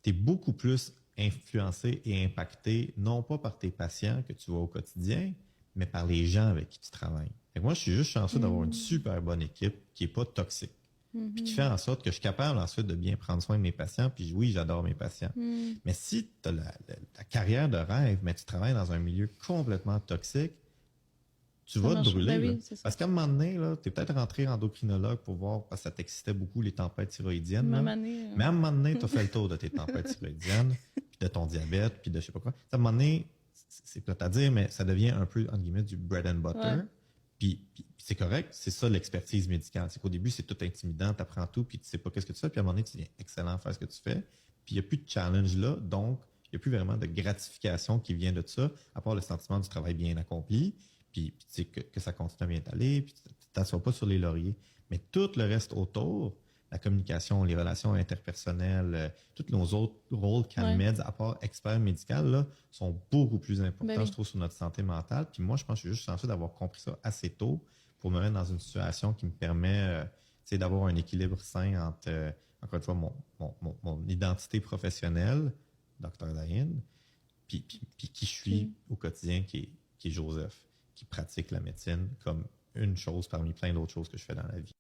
tu es beaucoup plus influencé et impacté, non pas par tes patients que tu vois au quotidien, mais par les gens avec qui tu travailles. Fait que moi, je suis juste chanceux d'avoir une super bonne équipe qui est pas toxique. Puis qui fait en sorte que je suis capable ensuite de bien prendre soin de mes patients. Puis oui, j'adore mes patients. Mais si tu as la carrière de rêve, mais tu travailles dans un milieu complètement toxique, tu Ça vas te marche. brûler. Ben Là. oui, c'est ça. Parce qu'à un moment donné, tu es peut-être rentré endocrinologue pour voir, parce que ça t'excitait beaucoup les tempêtes thyroïdiennes. Même Là. année. Mais à un moment donné, tu as fait le tour de tes tempêtes thyroïdiennes, puis de ton diabète, puis de je sais pas quoi. À un moment donné, c'est plate à dire, mais ça devient un peu, entre guillemets, du bread and butter. Ouais. Puis c'est correct, c'est ça l'expertise médicale. C'est qu'au début, c'est tout intimidant, tu apprends tout, puis tu sais pas qu'est-ce que tu fais, puis à un moment donné, tu deviens excellent à faire ce que tu fais. Puis il n'y a plus de challenge là, donc il n'y a plus vraiment de gratification qui vient de ça, à part le sentiment du travail bien accompli, puis tu sais que ça continue à bien aller, puis tu t'assois pas sur les lauriers. Mais tout le reste autour, la communication, les relations interpersonnelles, tous nos autres rôles CanMeds, à part expert médical, là, sont beaucoup plus importants, Ben oui. je trouve, sur notre santé mentale. Puis moi, je pense que je suis juste chanceux d'avoir compris ça assez tôt pour me mettre dans une situation qui me permet d'avoir un équilibre sain entre, encore une fois, mon identité professionnelle, Dr. Dayan, puis qui je suis au quotidien, qui est Joseph, qui pratique la médecine comme une chose parmi plein d'autres choses que je fais dans la vie.